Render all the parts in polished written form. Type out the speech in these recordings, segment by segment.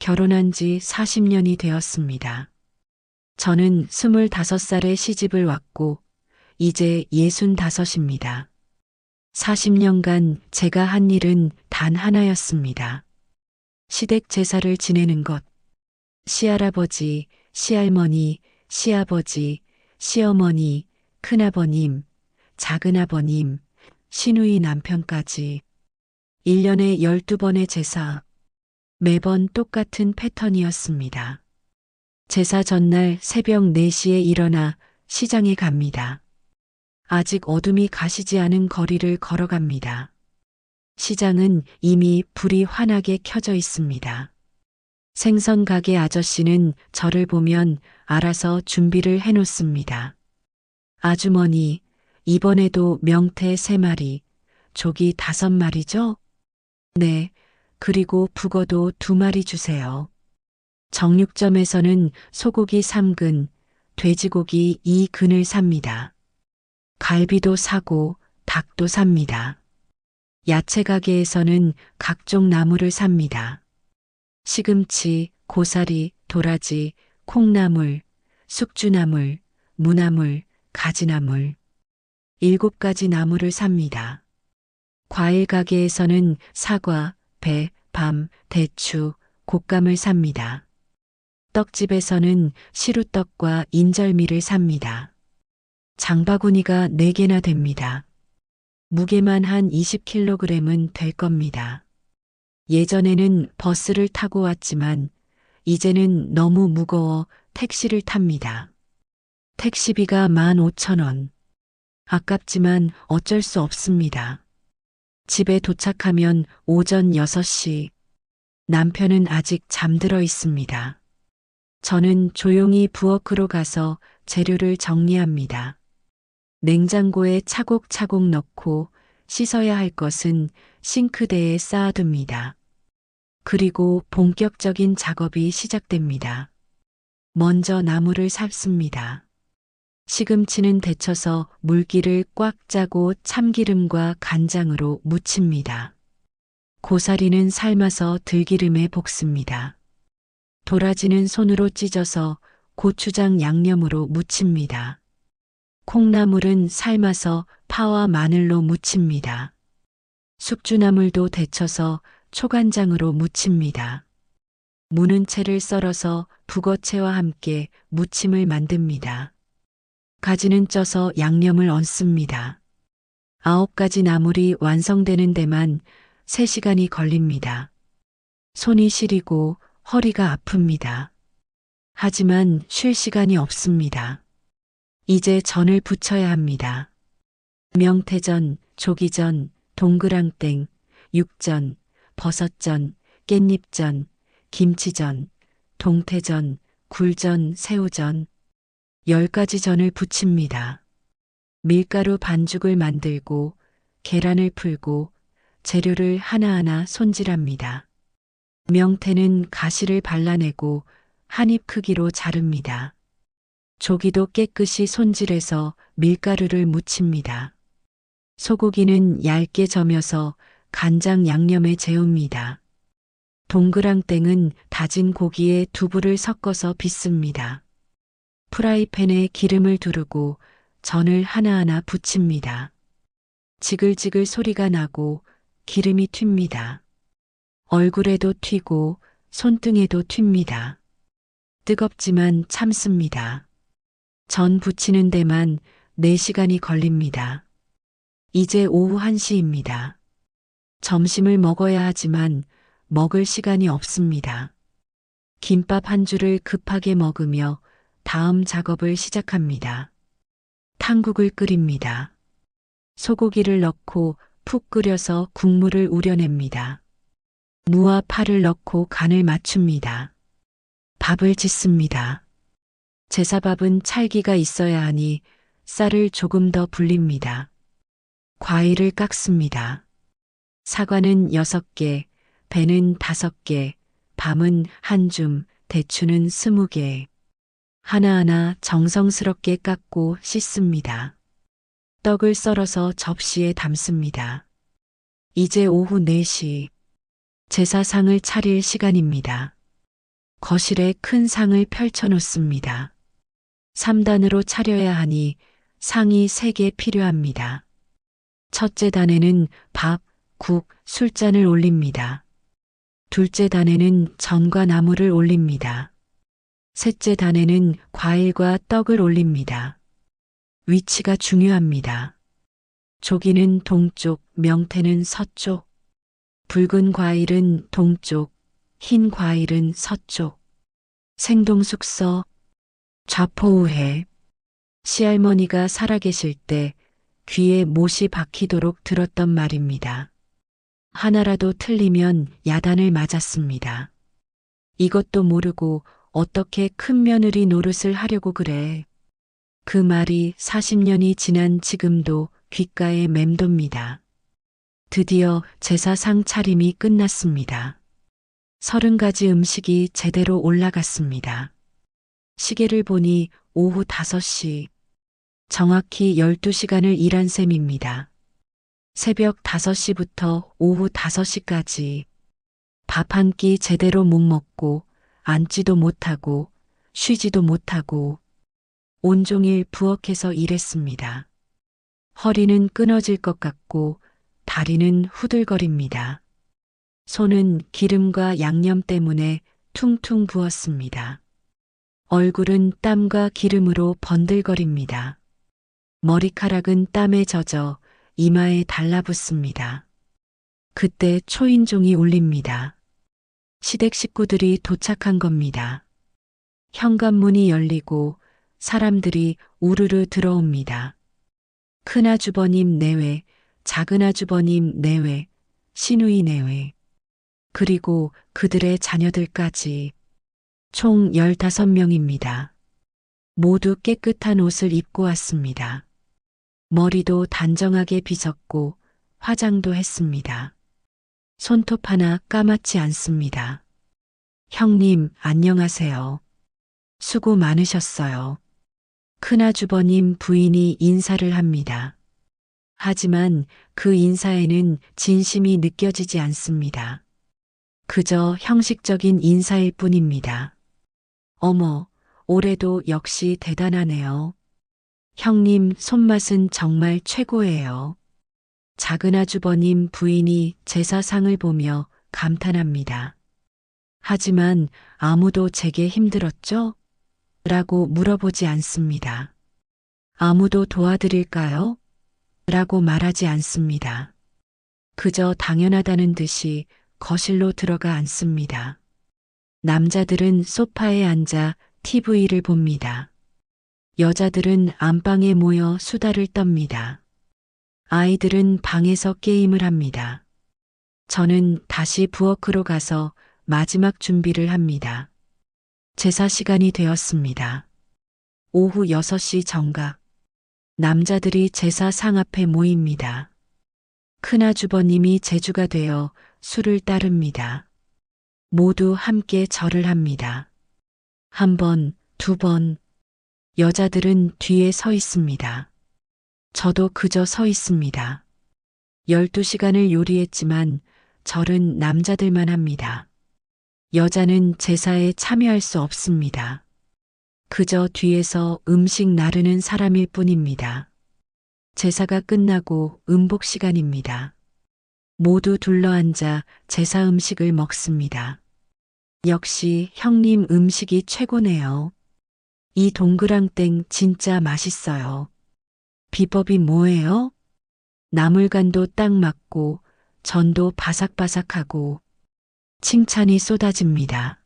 결혼한 지 40년이 되었습니다. 저는 25살에 시집을 왔고 이제 65입니다. 40년간 제가 한 일은 단 하나였습니다. 시댁 제사를 지내는 것. 시할아버지, 시할머니, 시아버지, 시어머니, 큰아버님, 작은아버님, 시누이 남편까지 1년에 12번의 제사. 매번 똑같은 패턴이었습니다. 제사 전날 새벽 4시에 일어나 시장에 갑니다. 아직 어둠이 가시지 않은 거리를 걸어갑니다. 시장은 이미 불이 환하게 켜져 있습니다. 생선 가게 아저씨는 저를 보면 알아서 준비를 해놓습니다. 아주머니, 이번에도 명태 3마리, 조기 5마리죠? 네, 그리고 북어도 2마리 주세요. 정육점에서는 소고기 3근, 돼지고기 2근을 삽니다. 갈비도 사고 닭도 삽니다. 야채 가게에서는 각종 나물을 삽니다. 시금치, 고사리, 도라지, 콩나물, 숙주나물, 무나물, 가지나물. 7가지 나물을 삽니다. 과일 가게에서는 사과, 배, 밤, 대추, 곶감을 삽니다. 떡집에서는 시루떡과 인절미를 삽니다. 장바구니가 4개나 됩니다. 무게만 한 20kg은 될 겁니다. 예전에는 버스를 타고 왔지만 이제는 너무 무거워 택시를 탑니다. 택시비가 15,000원. 아깝지만 어쩔 수 없습니다. 집에 도착하면 오전 6시. 남편은 아직 잠들어 있습니다. 저는 조용히 부엌으로 가서 재료를 정리합니다. 냉장고에 차곡차곡 넣고 씻어야 할 것은 싱크대에 쌓아둡니다. 그리고 본격적인 작업이 시작됩니다. 먼저 나물을 삶습니다. 시금치는 데쳐서 물기를 꽉 짜고 참기름과 간장으로 무칩니다. 고사리는 삶아서 들기름에 볶습니다. 도라지는 손으로 찢어서 고추장 양념으로 무칩니다. 콩나물은 삶아서 파와 마늘로 무칩니다. 숙주나물도 데쳐서 초간장으로 무칩니다. 무는 채를 썰어서 북어채와 함께 무침을 만듭니다. 가지는 쪄서 양념을 얹습니다. 9가지 나물이 완성되는 데만 3시간이 걸립니다. 손이 시리고 허리가 아픕니다. 하지만 쉴 시간이 없습니다. 이제 전을 부쳐야 합니다. 명태전, 조기전, 동그랑땡, 육전, 버섯전, 깻잎전, 김치전, 동태전, 굴전, 새우전. 10가지 전을 부칩니다. 밀가루 반죽을 만들고 계란을 풀고 재료를 하나하나 손질합니다. 명태는 가시를 발라내고 한 입 크기로 자릅니다. 조기도 깨끗이 손질해서 밀가루를 묻힙니다. 소고기는 얇게 저며서 간장 양념에 재웁니다. 동그랑땡은 다진 고기에 두부를 섞어서 빚습니다. 프라이팬에 기름을 두르고 전을 하나하나 부칩니다. 지글지글 소리가 나고 기름이 튑니다. 얼굴에도 튀고 손등에도 튑니다. 뜨겁지만 참습니다. 전 부치는 데만 4시간이 걸립니다. 이제 오후 1시입니다. 점심을 먹어야 하지만 먹을 시간이 없습니다. 김밥 한 줄을 급하게 먹으며 다음 작업을 시작합니다. 탕국을 끓입니다. 소고기를 넣고 푹 끓여서 국물을 우려냅니다. 무와 파를 넣고 간을 맞춥니다. 밥을 짓습니다. 제사밥은 찰기가 있어야 하니 쌀을 조금 더 불립니다. 과일을 깎습니다. 사과는 6개, 배는 5개, 밤은 1줌, 대추는 20개. 하나하나 정성스럽게 깎고 씻습니다. 떡을 썰어서 접시에 담습니다. 이제 오후 4시. 제사상을 차릴 시간입니다. 거실에 큰 상을 펼쳐놓습니다. 3단으로 차려야 하니 상이 3개 필요합니다. 첫째 단에는 밥, 국, 술잔을 올립니다. 둘째 단에는 전과 나물을 올립니다. 셋째 단에는 과일과 떡을 올립니다. 위치가 중요합니다. 조기는 동쪽, 명태는 서쪽. 붉은 과일은 동쪽, 흰 과일은 서쪽. 생동숙서, 좌포우해. 시할머니가 살아계실 때 귀에 못이 박히도록 들었던 말입니다. 하나라도 틀리면 야단을 맞았습니다. 이것도 모르고 어떻게 큰 며느리 노릇을 하려고 그래. 그 말이 40년이 지난 지금도 귓가에 맴돕니다. 드디어 제사상 차림이 끝났습니다. 30가지 음식이 제대로 올라갔습니다. 시계를 보니 오후 5시. 정확히 12시간을 일한 셈입니다. 새벽 5시부터 오후 5시까지 밥 한 끼 제대로 못 먹고 앉지도 못하고 쉬지도 못하고 온종일 부엌에서 일했습니다. 허리는 끊어질 것 같고 다리는 후들거립니다. 손은 기름과 양념 때문에 퉁퉁 부었습니다. 얼굴은 땀과 기름으로 번들거립니다. 머리카락은 땀에 젖어 이마에 달라붙습니다. 그때 초인종이 울립니다. 시댁 식구들이 도착한 겁니다. 현관문이 열리고 사람들이 우르르 들어옵니다. 큰아주버님 내외, 작은아주버님 내외, 시누이 내외, 그리고 그들의 자녀들까지 총 15명입니다. 모두 깨끗한 옷을 입고 왔습니다. 머리도 단정하게 빗었고 화장도 했습니다. 손톱 하나 까맣지 않습니다. 형님, 안녕하세요. 수고 많으셨어요. 큰아주버님 부인이 인사를 합니다. 하지만 그 인사에는 진심이 느껴지지 않습니다. 그저 형식적인 인사일 뿐입니다. 어머, 올해도 역시 대단하네요. 형님 손맛은 정말 최고예요. 작은아주버님 부인이 제사상을 보며 감탄합니다. 하지만 아무도 제게 힘들었죠? 라고 물어보지 않습니다. 아무도 도와드릴까요? 라고 말하지 않습니다. 그저 당연하다는 듯이 거실로 들어가 앉습니다. 남자들은 소파에 앉아 TV를 봅니다. 여자들은 안방에 모여 수다를 떱니다. 아이들은 방에서 게임을 합니다. 저는 다시 부엌으로 가서 마지막 준비를 합니다. 제사 시간이 되었습니다. 오후 6시 정각. 남자들이 제사상 앞에 모입니다. 큰아주버님이 제주가 되어 술을 따릅니다. 모두 함께 절을 합니다. 1번, 2번. 여자들은 뒤에 서 있습니다. 저도 그저 서 있습니다. 12시간을 요리했지만 절은 남자들만 합니다. 여자는 제사에 참여할 수 없습니다. 그저 뒤에서 음식 나르는 사람일 뿐입니다. 제사가 끝나고 음복 시간입니다. 모두 둘러앉아 제사 음식을 먹습니다. 역시 형님 음식이 최고네요. 이 동그랑땡 진짜 맛있어요. 비법이 뭐예요? 나물간도 딱 맞고 전도 바삭바삭하고 칭찬이 쏟아집니다.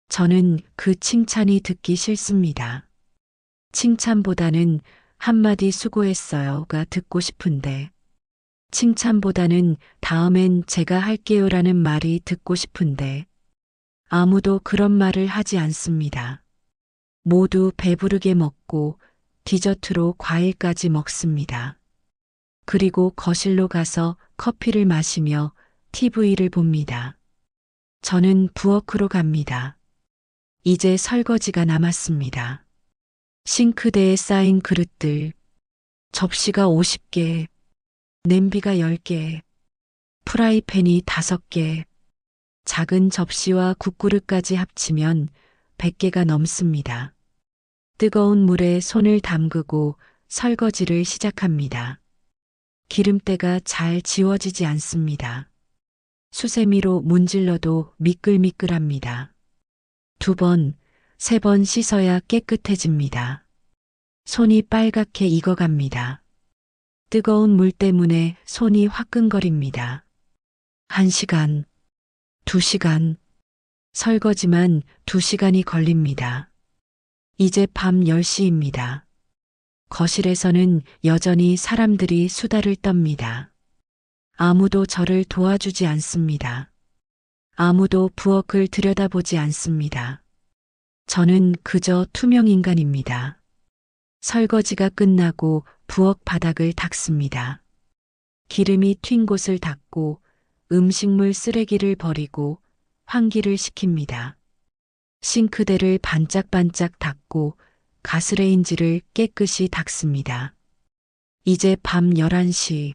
저는 그 칭찬이 듣기 싫습니다. 칭찬보다는 한마디 수고했어요가 듣고 싶은데, 칭찬보다는 다음엔 제가 할게요라는 말이 듣고 싶은데, 아무도 그런 말을 하지 않습니다. 모두 배부르게 먹고 디저트로 과일까지 먹습니다. 그리고 거실로 가서 커피를 마시며 TV를 봅니다. 저는 부엌으로 갑니다. 이제 설거지가 남았습니다. 싱크대에 쌓인 그릇들, 접시가 50개, 냄비가 10개, 프라이팬이 5개, 작은 접시와 국그릇까지 합치면 100개가 넘습니다. 뜨거운 물에 손을 담그고 설거지를 시작합니다. 기름때가 잘 지워지지 않습니다. 수세미로 문질러도 미끌미끌합니다. 2번, 3번 씻어야 깨끗해집니다. 손이 빨갛게 익어갑니다. 뜨거운 물 때문에 손이 화끈거립니다. 1시간, 2시간, 설거지만 2시간이 걸립니다. 이제 밤 10시입니다. 거실에서는 여전히 사람들이 수다를 떱니다. 아무도 저를 도와주지 않습니다. 아무도 부엌을 들여다보지 않습니다. 저는 그저 투명인간입니다. 설거지가 끝나고 부엌 바닥을 닦습니다. 기름이 튄 곳을 닦고 음식물 쓰레기를 버리고 환기를 시킵니다. 싱크대를 반짝반짝 닦고 가스레인지를 깨끗이 닦습니다. 이제 밤 11시.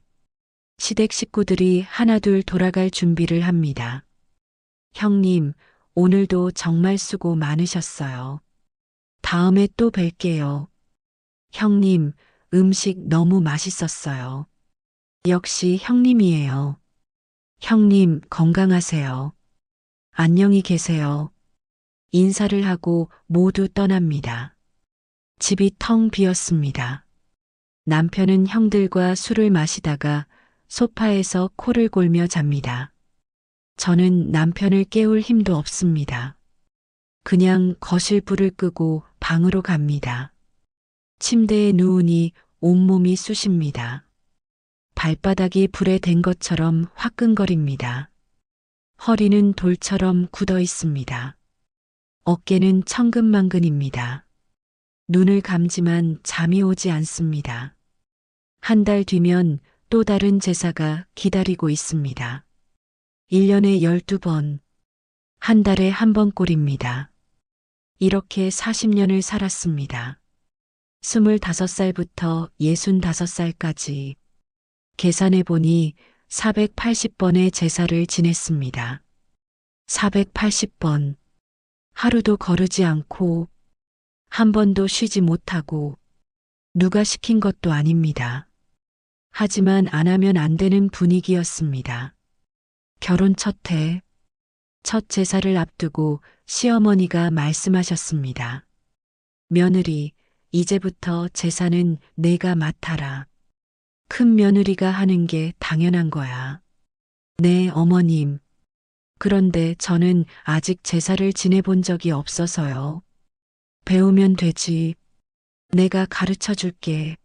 시댁 식구들이 하나둘 돌아갈 준비를 합니다. 형님, 오늘도 정말 수고 많으셨어요. 다음에 또 뵐게요. 형님, 음식 너무 맛있었어요. 역시 형님이에요. 형님, 건강하세요. 안녕히 계세요. 인사를 하고 모두 떠납니다. 집이 텅 비었습니다. 남편은 형들과 술을 마시다가 소파에서 코를 골며 잡니다. 저는 남편을 깨울 힘도 없습니다. 그냥 거실 불을 끄고 방으로 갑니다. 침대에 누우니 온몸이 쑤십니다. 발바닥이 불에 댄 것처럼 화끈거립니다. 허리는 돌처럼 굳어 있습니다. 어깨는 천근만근입니다. 눈을 감지만 잠이 오지 않습니다. 1달 뒤면 또 다른 제사가 기다리고 있습니다. 1년에 12번, 1달에 1번 꼴입니다. 이렇게 40년을 살았습니다. 25살부터 65살까지. 계산해 보니 480번의 제사를 지냈습니다. 480번. 하루도 거르지 않고 한 번도 쉬지 못하고 누가 시킨 것도 아닙니다. 하지만 안 하면 안 되는 분위기였습니다. 결혼 첫 해, 첫 제사를 앞두고 시어머니가 말씀하셨습니다. 며느리, 이제부터 제사는 내가 맡아라. 큰 며느리가 하는 게 당연한 거야. 네, 어머님. 그런데 저는 아직 제사를 지내본 적이 없어서요. 배우면 되지. 내가 가르쳐 줄게.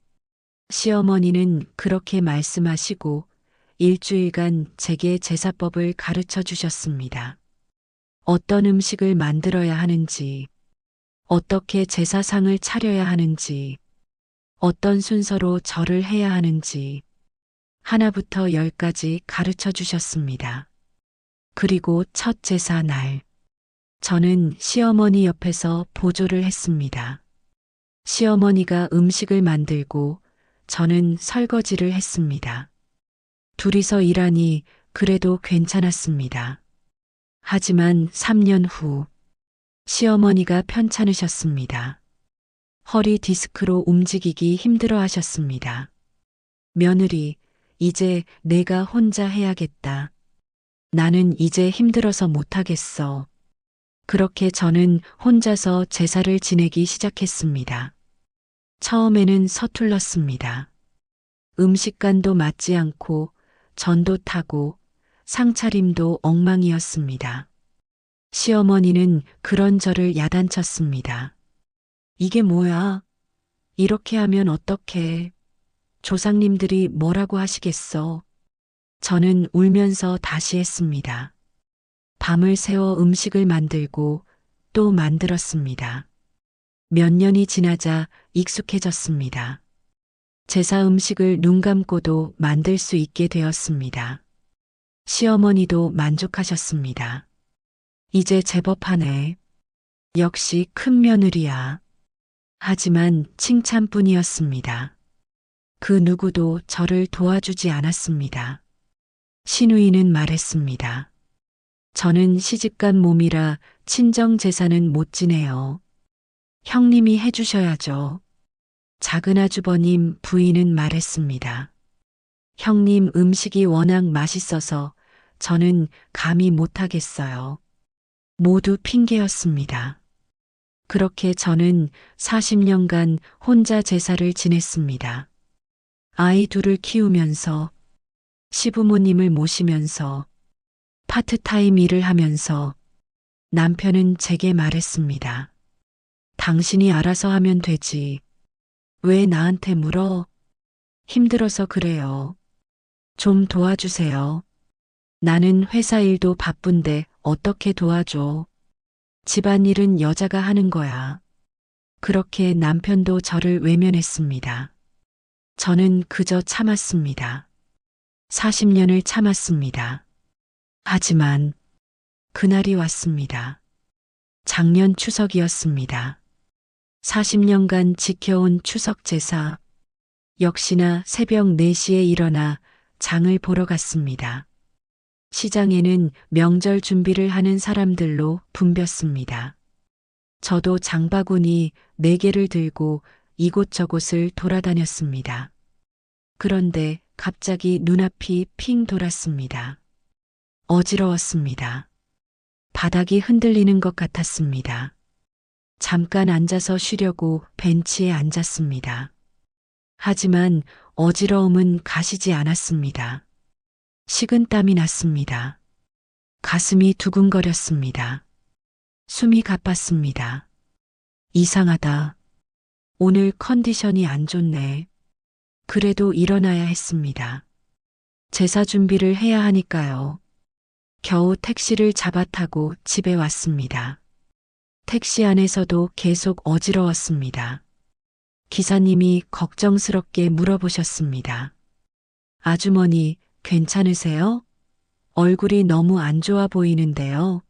시어머니는 그렇게 말씀하시고 일주일간 제게 제사법을 가르쳐 주셨습니다. 어떤 음식을 만들어야 하는지, 어떻게 제사상을 차려야 하는지, 어떤 순서로 절을 해야 하는지, 하나부터 10까지 가르쳐 주셨습니다. 그리고 첫 제사 날, 저는 시어머니 옆에서 보조를 했습니다. 시어머니가 음식을 만들고 저는 설거지를 했습니다. 둘이서 일하니 그래도 괜찮았습니다. 하지만 3년 후, 시어머니가 편찮으셨습니다. 허리 디스크로 움직이기 힘들어 하셨습니다. 며느리, 이제 내가 혼자 해야겠다. 나는 이제 힘들어서 못하겠어. 그렇게 저는 혼자서 제사를 지내기 시작했습니다. 처음에는 서툴렀습니다. 음식간도 맞지 않고 전도 타고 상차림도 엉망이었습니다. 시어머니는 그런 저를 야단쳤습니다. 이게 뭐야? 이렇게 하면 어떡해? 조상님들이 뭐라고 하시겠어? 저는 울면서 다시 했습니다. 밤을 새워 음식을 만들고 또 만들었습니다. 몇 년이 지나자 익숙해졌습니다. 제사 음식을 눈 감고도 만들 수 있게 되었습니다. 시어머니도 만족하셨습니다. 이제 제법 하네. 역시 큰 며느리야. 하지만 칭찬뿐이었습니다. 그 누구도 저를 도와주지 않았습니다. 시누이는 말했습니다. 저는 시집간 몸이라 친정 제사는 못 지내요. 형님이 해주셔야죠. 작은 아주버님 부인은 말했습니다. 형님 음식이 워낙 맛있어서 저는 감히 못하겠어요. 모두 핑계였습니다. 그렇게 저는 40년간 혼자 제사를 지냈습니다. 아이 둘을 키우면서 시부모님을 모시면서 파트타임 일을 하면서 남편은 제게 말했습니다. 당신이 알아서 하면 되지. 왜 나한테 물어? 힘들어서 그래요. 좀 도와주세요. 나는 회사 일도 바쁜데 어떻게 도와줘? 집안일은 여자가 하는 거야. 그렇게 남편도 저를 외면했습니다. 저는 그저 참았습니다. 40년을 참았습니다. 하지만 그날이 왔습니다. 작년 추석이었습니다. 40년간 지켜온 추석 제사. 역시나 새벽 4시에 일어나 장을 보러 갔습니다. 시장에는 명절 준비를 하는 사람들로 붐볐습니다. 저도 장바구니 4개를 들고 이곳저곳을 돌아다녔습니다. 그런데 갑자기 눈앞이 핑 돌았습니다. 어지러웠습니다. 바닥이 흔들리는 것 같았습니다. 잠깐 앉아서 쉬려고 벤치에 앉았습니다. 하지만 어지러움은 가시지 않았습니다. 식은땀이 났습니다. 가슴이 두근거렸습니다. 숨이 가빴습니다. 이상하다. 오늘 컨디션이 안 좋네. 그래도 일어나야 했습니다. 제사 준비를 해야 하니까요. 겨우 택시를 잡아 타고 집에 왔습니다. 택시 안에서도 계속 어지러웠습니다. 기사님이 걱정스럽게 물어보셨습니다. 아주머니, 괜찮으세요? 얼굴이 너무 안 좋아 보이는데요.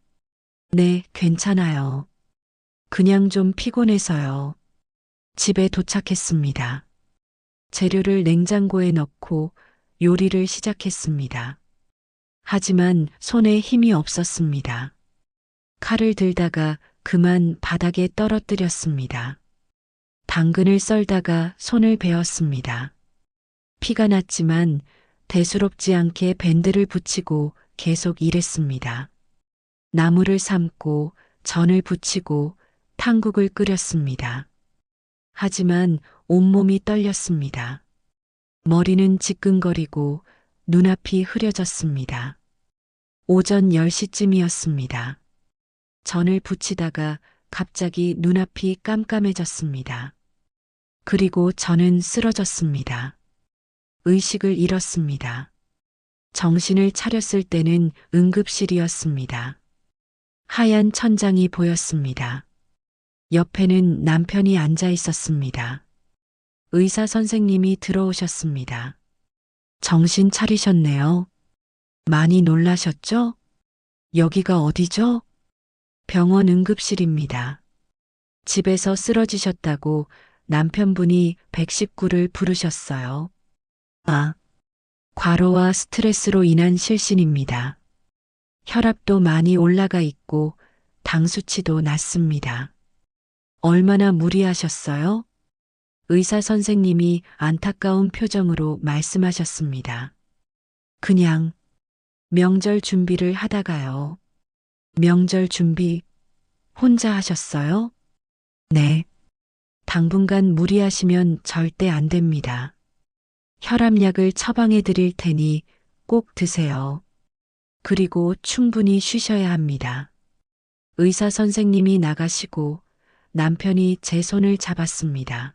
네, 괜찮아요. 그냥 좀 피곤해서요. 집에 도착했습니다. 재료를 냉장고에 넣고 요리를 시작했습니다. 하지만 손에 힘이 없었습니다. 칼을 들다가 그만 바닥에 떨어뜨렸습니다. 당근을 썰다가 손을 베었습니다. 피가 났지만 대수롭지 않게 밴드를 붙이고 계속 일했습니다. 나물을 삶고 전을 부치고 탕국을 끓였습니다. 하지만 온몸이 떨렸습니다. 머리는 지끈거리고 눈앞이 흐려졌습니다. 오전 10시쯤이었습니다. 전을 부치다가 갑자기 눈앞이 깜깜해졌습니다. 그리고 저는 쓰러졌습니다. 의식을 잃었습니다. 정신을 차렸을 때는 응급실이었습니다. 하얀 천장이 보였습니다. 옆에는 남편이 앉아 있었습니다. 의사 선생님이 들어오셨습니다. 정신 차리셨네요. 많이 놀라셨죠? 여기가 어디죠? 병원 응급실입니다. 집에서 쓰러지셨다고 남편분이 119를 부르셨어요. 아, 과로와 스트레스로 인한 실신입니다. 혈압도 많이 올라가 있고 당 수치도 낮습니다. 얼마나 무리하셨어요? 의사 선생님이 안타까운 표정으로 말씀하셨습니다. 그냥 명절 준비를 하다가요. 명절 준비 혼자 하셨어요? 네. 당분간 무리하시면 절대 안 됩니다. 혈압약을 처방해 드릴 테니 꼭 드세요. 그리고 충분히 쉬셔야 합니다. 의사 선생님이 나가시고 남편이 제 손을 잡았습니다.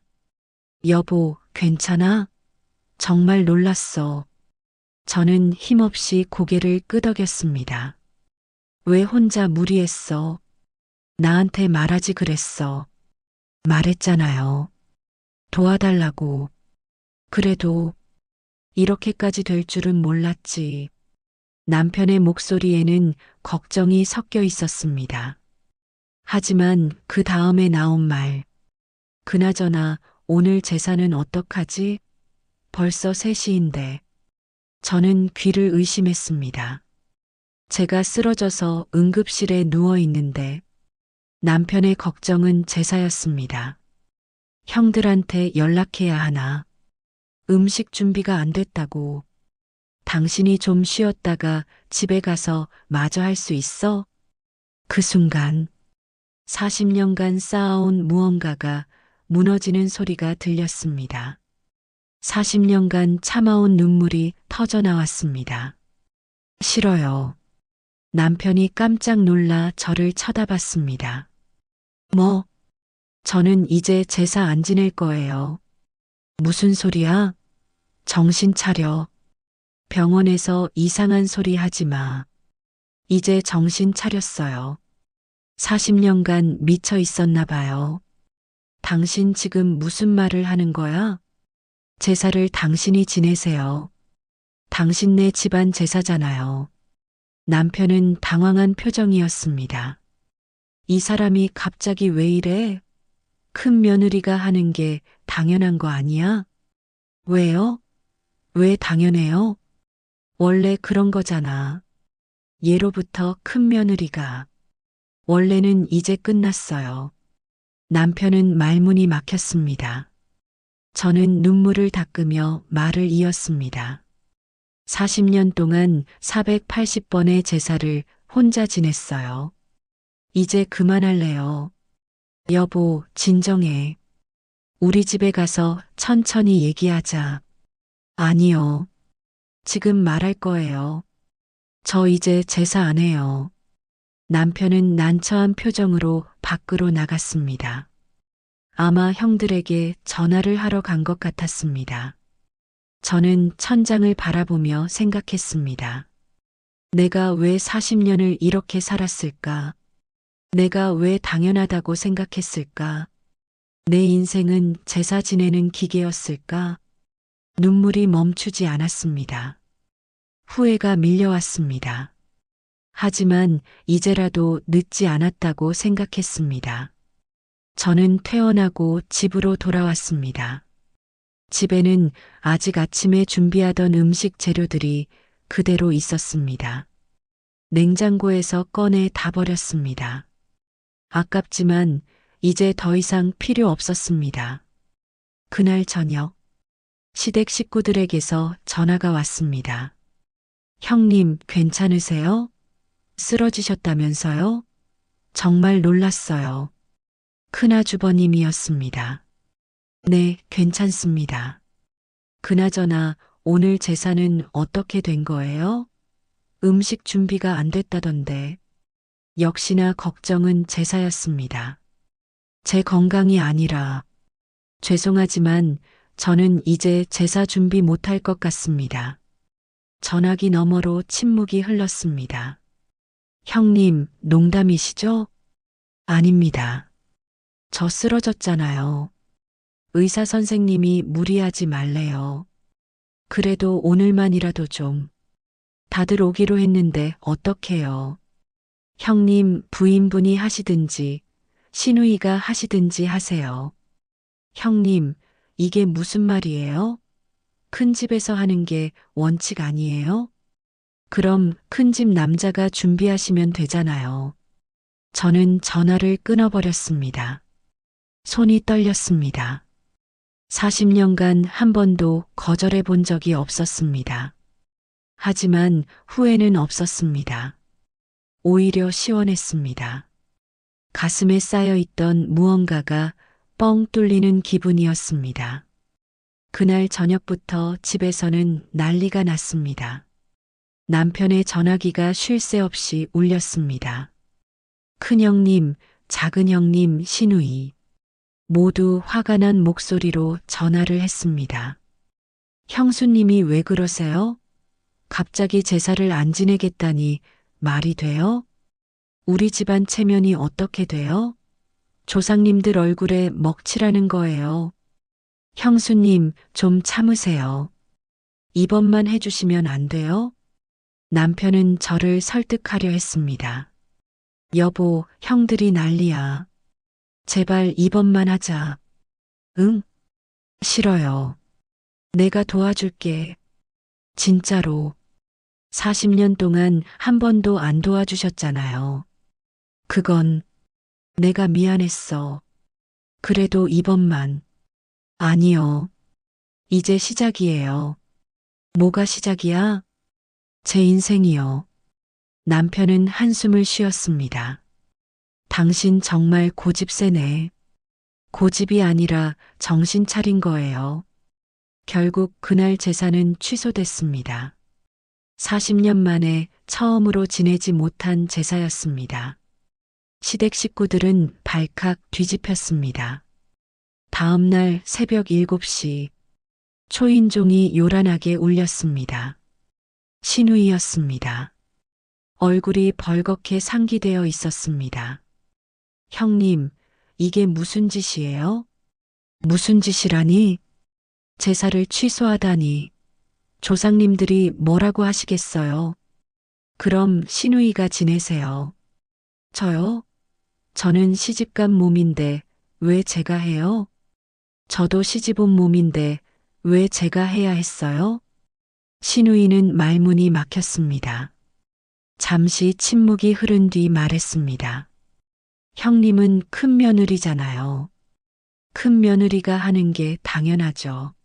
여보, 괜찮아? 정말 놀랐어. 저는 힘없이 고개를 끄덕였습니다. 왜 혼자 무리했어? 나한테 말하지 그랬어. 말했잖아요. 도와달라고. 그래도 이렇게까지 될 줄은 몰랐지. 남편의 목소리에는 걱정이 섞여 있었습니다. 하지만 그 다음에 나온 말. 그나저나 오늘 제사는 어떡하지? 벌써 3시인데. 저는 귀를 의심했습니다. 제가 쓰러져서 응급실에 누워 있는데 남편의 걱정은 제사였습니다. 형들한테 연락해야 하나? 음식 준비가 안 됐다고. 당신이 좀 쉬었다가 집에 가서 마저 할 수 있어? 그 순간 40년간 쌓아온 무언가가 무너지는 소리가 들렸습니다. 40년간 참아온 눈물이 터져 나왔습니다. 싫어요. 남편이 깜짝 놀라 저를 쳐다봤습니다. 뭐? 저는 이제 제사 안 지낼 거예요. 무슨 소리야? 정신 차려. 병원에서 이상한 소리 하지 마. 이제 정신 차렸어요. 40년간 미쳐 있었나 봐요. 당신 지금 무슨 말을 하는 거야? 제사를 당신이 지내세요. 당신네 집안 제사잖아요. 남편은 당황한 표정이었습니다. 이 사람이 갑자기 왜 이래? 큰 며느리가 하는 게 당연한 거 아니야? 왜요? 왜 당연해요? 원래 그런 거잖아. 예로부터 큰 며느리가. 원래는 이제 끝났어요. 남편은 말문이 막혔습니다. 저는 눈물을 닦으며 말을 이었습니다. 40년 동안 480번의 제사를 혼자 지냈어요. 이제 그만할래요. 여보, 진정해. 우리 집에 가서 천천히 얘기하자. 아니요. 지금 말할 거예요. 저 이제 제사 안 해요. 남편은 난처한 표정으로 밖으로 나갔습니다. 아마 형들에게 전화를 하러 간 것 같았습니다. 저는 천장을 바라보며 생각했습니다. 내가 왜 40년을 이렇게 살았을까? 내가 왜 당연하다고 생각했을까? 내 인생은 제사 지내는 기계였을까? 눈물이 멈추지 않았습니다. 후회가 밀려왔습니다. 하지만 이제라도 늦지 않았다고 생각했습니다. 저는 퇴원하고 집으로 돌아왔습니다. 집에는 아직 아침에 준비하던 음식 재료들이 그대로 있었습니다. 냉장고에서 꺼내 다 버렸습니다. 아깝지만 이제 더 이상 필요 없었습니다. 그날 저녁, 시댁 식구들에게서 전화가 왔습니다. 형님, 괜찮으세요? 쓰러지셨다면서요? 정말 놀랐어요. 큰아주버님이었습니다. 네, 괜찮습니다. 그나저나 오늘 제사는 어떻게 된 거예요? 음식 준비가 안 됐다던데. 역시나 걱정은 제사였습니다. 제 건강이 아니라. 죄송하지만 저는 이제 제사 준비 못할 것 같습니다. 전화기 너머로 침묵이 흘렀습니다. 형님, 농담이시죠? 아닙니다. 저 쓰러졌잖아요. 의사 선생님이 무리하지 말래요. 그래도 오늘만이라도 좀. 다들 오기로 했는데 어떡해요. 형님, 부인분이 하시든지 시누이가 하시든지 하세요. 형님, 이게 무슨 말이에요? 큰 집에서 하는 게 원칙 아니에요? 그럼 큰 집 남자가 준비하시면 되잖아요. 저는 전화를 끊어버렸습니다. 손이 떨렸습니다. 40년간 한 번도 거절해 본 적이 없었습니다. 하지만 후회는 없었습니다. 오히려 시원했습니다. 가슴에 쌓여있던 무언가가 뻥 뚫리는 기분이었습니다. 그날 저녁부터 집에서는 난리가 났습니다. 남편의 전화기가 쉴 새 없이 울렸습니다. 큰형님, 작은형님, 시누이 모두 화가 난 목소리로 전화를 했습니다. 형수님이 왜 그러세요? 갑자기 제사를 안 지내겠다니 말이 돼요? 우리 집안 체면이 어떻게 돼요? 조상님들 얼굴에 먹칠하는 거예요. 형수님, 좀 참으세요. 이번만 해주시면 안 돼요? 남편은 저를 설득하려 했습니다. 여보, 형들이 난리야. 제발 이번만 하자. 응? 싫어요. 내가 도와줄게. 진짜로. 40년 동안 한 번도 안 도와주셨잖아요. 그건 내가 미안했어. 그래도 이번만. 아니요. 이제 시작이에요. 뭐가 시작이야? 제 인생이요. 남편은 한숨을 쉬었습니다. 당신 정말 고집 세네. 고집이 아니라 정신 차린 거예요. 결국 그날 제사는 취소됐습니다. 40년 만에 처음으로 지내지 못한 제사였습니다. 시댁 식구들은 발칵 뒤집혔습니다. 다음 날 새벽 7시 초인종이 요란하게 울렸습니다. 신우이였습니다. 얼굴이 벌겋게 상기되어 있었습니다. 형님, 이게 무슨 짓이에요? 무슨 짓이라니? 제사를 취소하다니. 조상님들이 뭐라고 하시겠어요? 그럼 신우이가 지내세요. 저요? 저는 시집간 몸인데 왜 제가 해요? 저도 시집 온 몸인데 왜 제가 해야 했어요? 신우이는 말문이 막혔습니다. 잠시 침묵이 흐른 뒤 말했습니다. 형님은 큰 며느리잖아요. 큰 며느리가 하는 게 당연하죠.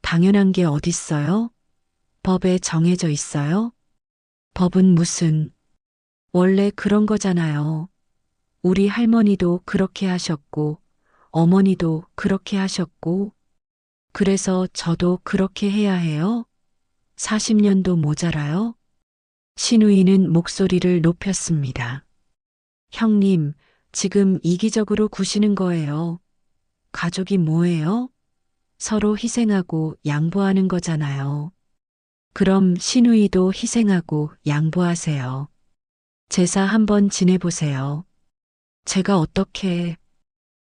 당연한 게 어딨어요? 법에 정해져 있어요? 법은 무슨, 원래 그런 거잖아요. 우리 할머니도 그렇게 하셨고, 어머니도 그렇게 하셨고, 그래서 저도 그렇게 해야 해요? 40년도 모자라요? 신우이는 목소리를 높였습니다. 형님, 지금 이기적으로 구시는 거예요. 가족이 뭐예요? 서로 희생하고 양보하는 거잖아요. 그럼 신우이도 희생하고 양보하세요. 제사 한번 지내보세요. 제가 어떻게,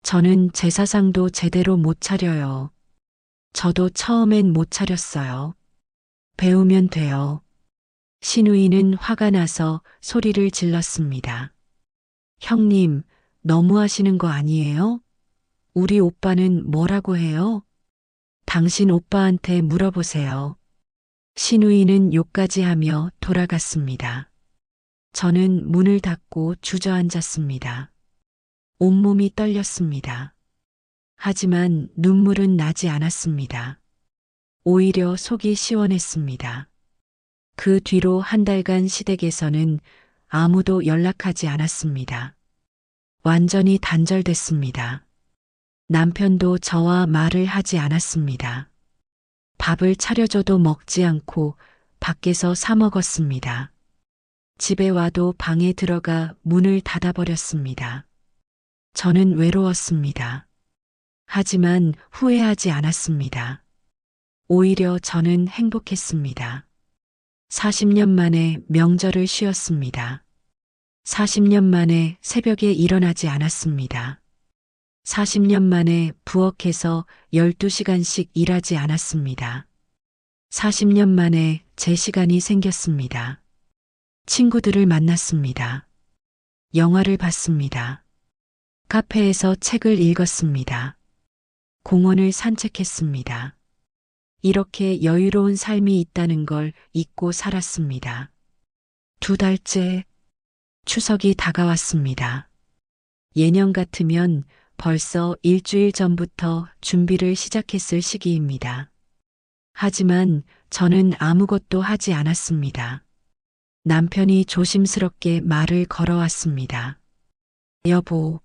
저는 제사상도 제대로 못 차려요. 저도 처음엔 못 차렸어요. 배우면 돼요. 신우이는 화가 나서 소리를 질렀습니다. 형님, 너무하시는 거 아니에요? 우리 오빠는 뭐라고 해요? 당신 오빠한테 물어보세요. 신우이는 욕까지 하며 돌아갔습니다. 저는 문을 닫고 주저앉았습니다. 온몸이 떨렸습니다. 하지만 눈물은 나지 않았습니다. 오히려 속이 시원했습니다. 그 뒤로 한 달간 시댁에서는 아무도 연락하지 않았습니다. 완전히 단절됐습니다. 남편도 저와 말을 하지 않았습니다. 밥을 차려줘도 먹지 않고 밖에서 사 먹었습니다. 집에 와도 방에 들어가 문을 닫아버렸습니다. 저는 외로웠습니다. 하지만 후회하지 않았습니다. 오히려 저는 행복했습니다. 40년 만에 명절을 쉬었습니다. 40년 만에 새벽에 일어나지 않았습니다. 40년 만에 부엌에서 12시간씩 일하지 않았습니다. 40년 만에 제 시간이 생겼습니다. 친구들을 만났습니다. 영화를 봤습니다. 카페에서 책을 읽었습니다. 공원을 산책했습니다. 이렇게 여유로운 삶이 있다는 걸 잊고 살았습니다. 2달째 추석이 다가왔습니다. 예년 같으면 벌써 일주일 전부터 준비를 시작했을 시기입니다. 하지만 저는 아무것도 하지 않았습니다. 남편이 조심스럽게 말을 걸어왔습니다. 여보,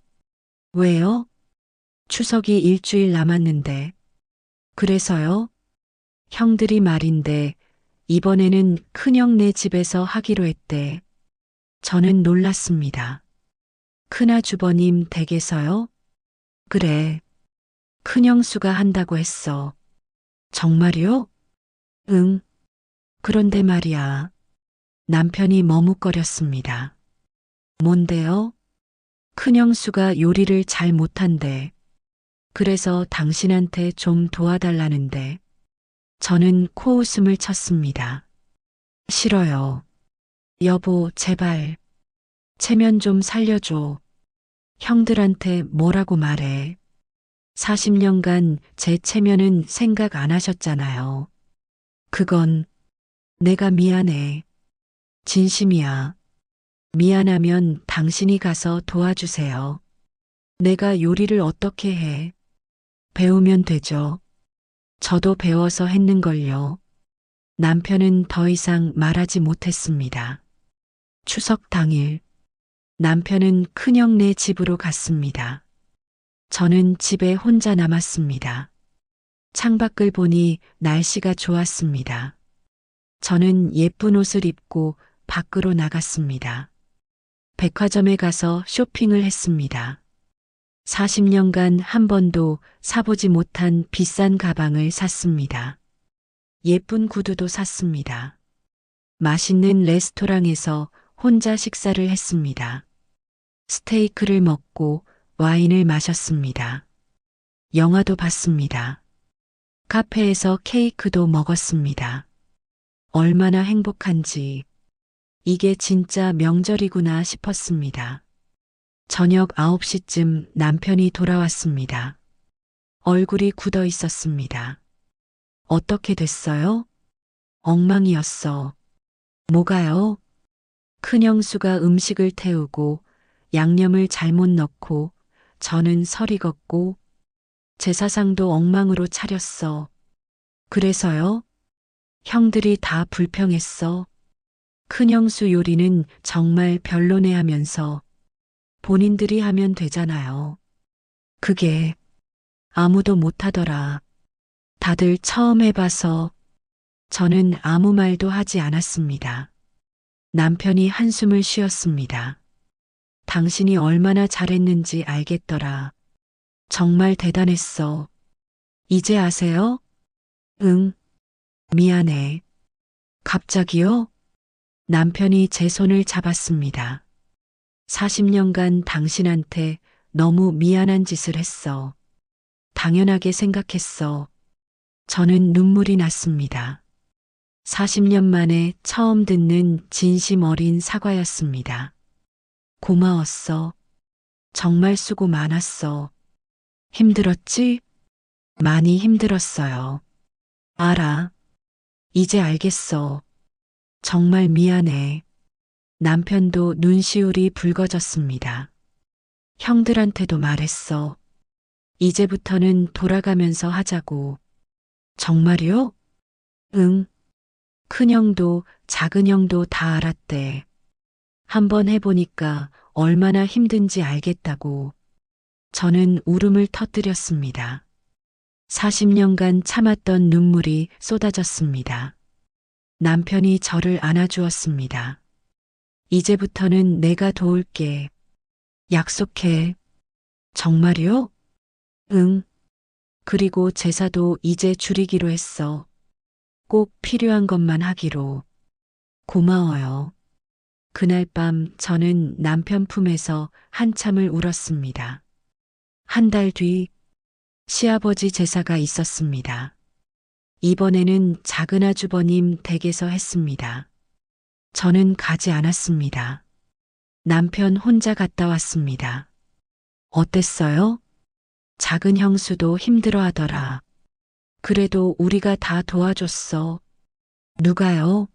왜요? 추석이 일주일 남았는데. 그래서요? 형들이 말인데 이번에는 큰형네 집에서 하기로 했대. 저는 놀랐습니다. 큰아주버님 댁에서요? 그래. 큰형수가 한다고 했어. 정말요? 응. 그런데 말이야. 남편이 머뭇거렸습니다. 뭔데요? 큰형수가 요리를 잘 못한대. 그래서 당신한테 좀 도와달라는데. 저는 코웃음을 쳤습니다. 싫어요. 여보, 제발. 체면 좀 살려줘. 형들한테 뭐라고 말해. 40년간 제 체면은 생각 안 하셨잖아요. 그건 내가 미안해. 진심이야. 미안하면 당신이 가서 도와주세요. 내가 요리를 어떻게 해? 배우면 되죠. 저도 배워서 했는걸요. 남편은 더 이상 말하지 못했습니다. 추석 당일, 남편은 큰형네 집으로 갔습니다. 저는 집에 혼자 남았습니다. 창밖을 보니 날씨가 좋았습니다. 저는 예쁜 옷을 입고 밖으로 나갔습니다. 백화점에 가서 쇼핑을 했습니다. 40년간 한 번도 사보지 못한 비싼 가방을 샀습니다. 예쁜 구두도 샀습니다. 맛있는 레스토랑에서 혼자 식사를 했습니다. 스테이크를 먹고 와인을 마셨습니다. 영화도 봤습니다. 카페에서 케이크도 먹었습니다. 얼마나 행복한지, 이게 진짜 명절이구나 싶었습니다. 저녁 9시쯤 남편이 돌아왔습니다. 얼굴이 굳어 있었습니다. 어떻게 됐어요? 엉망이었어. 뭐가요? 큰형수가 음식을 태우고 양념을 잘못 넣고 저는 설익었고 제사상도 엉망으로 차렸어. 그래서요? 형들이 다 불평했어. 큰형수 요리는 정말 별로네 하면서 본인들이 하면 되잖아요. 그게 아무도 못하더라. 다들 처음 해봐서 저는 아무 말도 하지 않았습니다. 남편이 한숨을 쉬었습니다. 당신이 얼마나 잘했는지 알겠더라. 정말 대단했어. 이제 아세요? 응, 미안해. 갑자기요? 남편이 제 손을 잡았습니다. 40년간 당신한테 너무 미안한 짓을 했어. 당연하게 생각했어. 저는 눈물이 났습니다. 40년 만에 처음 듣는 진심 어린 사과였습니다. 고마웠어. 정말 수고 많았어. 힘들었지? 많이 힘들었어요. 알아. 이제 알겠어. 정말 미안해. 남편도 눈시울이 붉어졌습니다. 형들한테도 말했어. 이제부터는 돌아가면서 하자고. 정말요? 응. 큰형도 작은형도 다 알았대. 한번 해보니까 얼마나 힘든지 알겠다고. 저는 울음을 터뜨렸습니다. 40년간 참았던 눈물이 쏟아졌습니다. 남편이 저를 안아주었습니다. 이제부터는 내가 도울게. 약속해. 정말요? 응. 그리고 제사도 이제 줄이기로 했어. 꼭 필요한 것만 하기로. 고마워요. 그날 밤 저는 남편 품에서 한참을 울었습니다. 한 달 뒤 시아버지 제사가 있었습니다. 이번에는 작은아주버님 댁에서 했습니다. 저는 가지 않았습니다. 남편 혼자 갔다 왔습니다. 어땠어요? 작은 형수도 힘들어 하더라. 그래도 우리가 다 도와줬어. 누가요?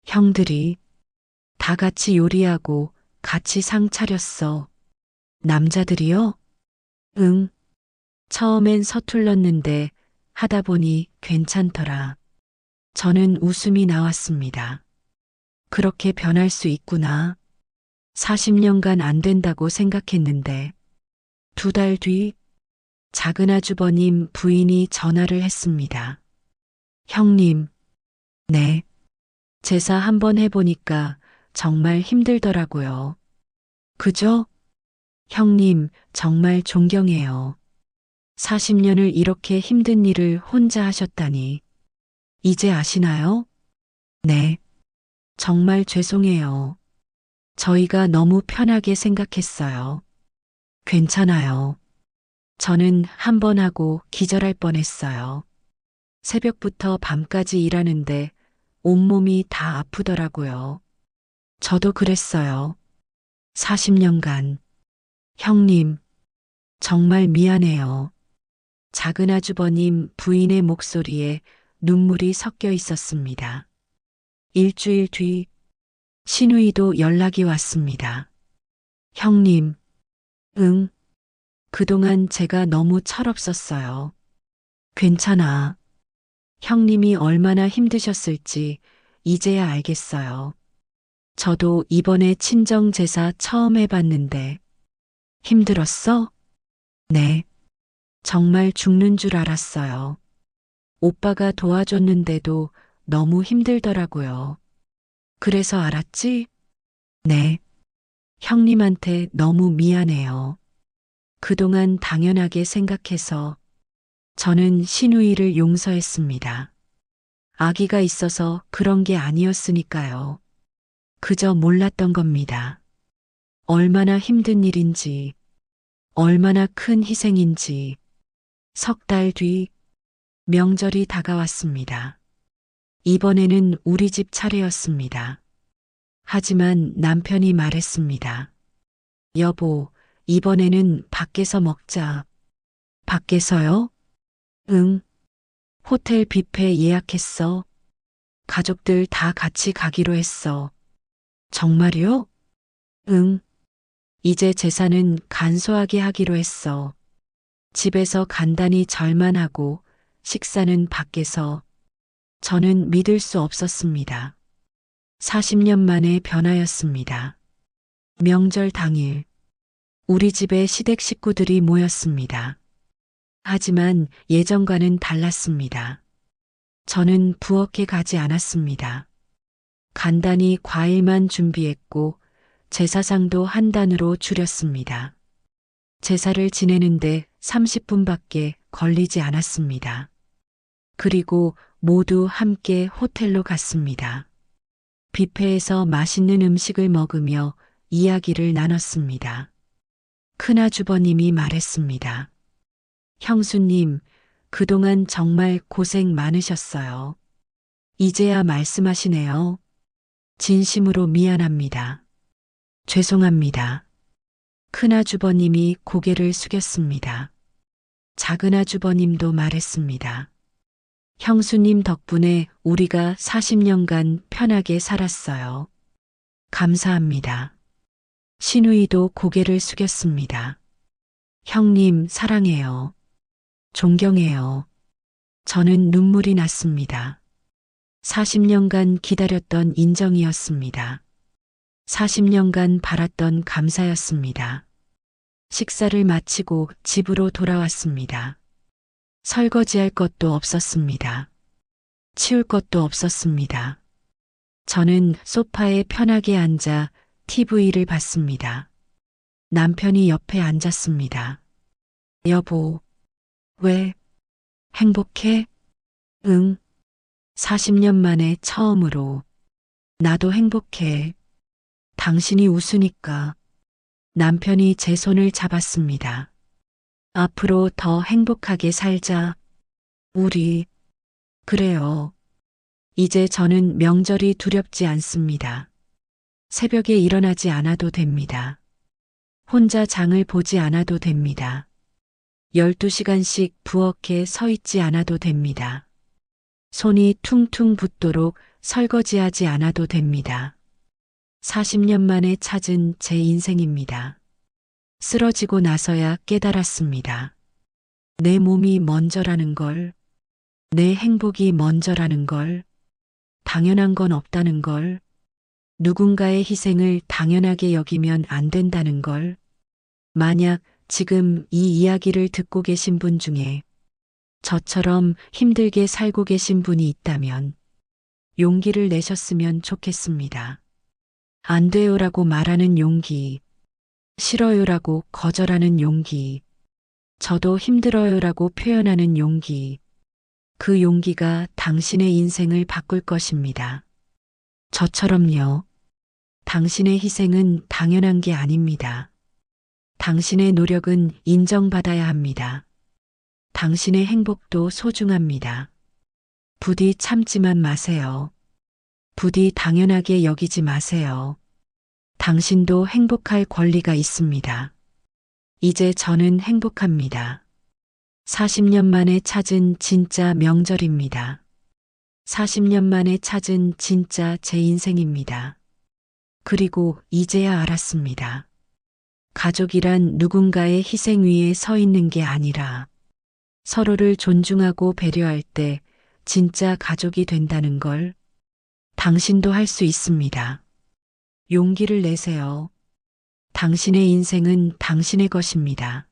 형들이 다 같이 요리하고 같이 상 차렸어. 남자들이요? 응. 처음엔 서툴렀는데 하다 보니 괜찮더라. 저는 웃음이 나왔습니다. 그렇게 변할 수 있구나. 40년간 안 된다고 생각했는데. 2달 뒤 작은아주버님 부인이 전화를 했습니다. 형님, 네. 제사 한번 해보니까 정말 힘들더라고요. 그죠? 형님, 정말 존경해요. 40년을 이렇게 힘든 일을 혼자 하셨다니. 이제 아시나요? 네. 정말 죄송해요. 저희가 너무 편하게 생각했어요. 괜찮아요. 저는 한 번 하고 기절할 뻔했어요. 새벽부터 밤까지 일하는데 온몸이 다 아프더라고요. 저도 그랬어요. 40년간. 형님, 정말 미안해요. 작은아주버님 부인의 목소리에 눈물이 섞여 있었습니다. 일주일 뒤 신우이도 연락이 왔습니다. 형님, 응, 그동안 제가 너무 철없었어요. 괜찮아. 형님이 얼마나 힘드셨을지 이제야 알겠어요. 저도 이번에 친정제사 처음 해봤는데 힘들었어? 네. 정말 죽는 줄 알았어요. 오빠가 도와줬는데도 너무 힘들더라고요. 그래서 알았지? 네. 형님한테 너무 미안해요. 그동안 당연하게 생각해서 저는 신우이를 용서했습니다. 아기가 있어서 그런 게 아니었으니까요. 그저 몰랐던 겁니다. 얼마나 힘든 일인지, 얼마나 큰 희생인지. 석 달 뒤 명절이 다가왔습니다. 이번에는 우리 집 차례였습니다. 하지만 남편이 말했습니다. 여보, 이번에는 밖에서 먹자. 밖에서요? 응. 호텔 뷔페 예약했어. 가족들 다 같이 가기로 했어. 정말요? 응. 이제 제사는 간소하게 하기로 했어. 집에서 간단히 절만 하고 식사는 밖에서. 저는 믿을 수 없었습니다. 40년 만의 변화였습니다. 명절 당일, 우리 집에 시댁 식구들이 모였습니다. 하지만 예전과는 달랐습니다. 저는 부엌에 가지 않았습니다. 간단히 과일만 준비했고 제사상도 한 단으로 줄였습니다. 제사를 지내는데 30분밖에 걸리지 않았습니다. 그리고 모두 함께 호텔로 갔습니다. 뷔페에서 맛있는 음식을 먹으며 이야기를 나눴습니다. 큰아주버님이 말했습니다. 형수님, 그동안 정말 고생 많으셨어요. 이제야 말씀하시네요. 진심으로 미안합니다. 죄송합니다. 큰아주버님이 고개를 숙였습니다. 작은아주버님도 말했습니다. 형수님 덕분에 우리가 40년간 편하게 살았어요. 감사합니다. 신우이도 고개를 숙였습니다. 형님 사랑해요. 존경해요. 저는 눈물이 났습니다. 40년간 기다렸던 인정이었습니다. 40년간 바랐던 감사였습니다. 식사를 마치고 집으로 돌아왔습니다. 설거지할 것도 없었습니다. 치울 것도 없었습니다. 저는 소파에 편하게 앉아 TV를 봤습니다. 남편이 옆에 앉았습니다. 여보, 왜? 행복해? 응. 40년 만에 처음으로. 나도 행복해. 당신이 웃으니까. 남편이 제 손을 잡았습니다. 앞으로 더 행복하게 살자. 우리. 그래요. 이제 저는 명절이 두렵지 않습니다. 새벽에 일어나지 않아도 됩니다. 혼자 장을 보지 않아도 됩니다. 12시간씩 부엌에 서 있지 않아도 됩니다. 손이 퉁퉁 붓도록 설거지하지 않아도 됩니다. 40년 만에 찾은 제 인생입니다. 쓰러지고 나서야 깨달았습니다. 내 몸이 먼저라는 걸, 내 행복이 먼저라는 걸, 당연한 건 없다는 걸, 누군가의 희생을 당연하게 여기면 안 된다는 걸, 만약 지금 이 이야기를 듣고 계신 분 중에 저처럼 힘들게 살고 계신 분이 있다면 용기를 내셨으면 좋겠습니다. 안 돼요라고 말하는 용기, 싫어요라고 거절하는 용기, 저도 힘들어요라고 표현하는 용기, 그 용기가 당신의 인생을 바꿀 것입니다. 저처럼요. 당신의 희생은 당연한 게 아닙니다. 당신의 노력은 인정받아야 합니다. 당신의 행복도 소중합니다. 부디 참지만 마세요. 부디 당연하게 여기지 마세요. 당신도 행복할 권리가 있습니다. 이제 저는 행복합니다. 40년 만에 찾은 진짜 명절입니다. 40년 만에 찾은 진짜 제 인생입니다. 그리고 이제야 알았습니다. 가족이란 누군가의 희생 위에 서 있는 게 아니라 서로를 존중하고 배려할 때 진짜 가족이 된다는 걸. 당신도 할 수 있습니다. 용기를 내세요. 당신의 인생은 당신의 것입니다.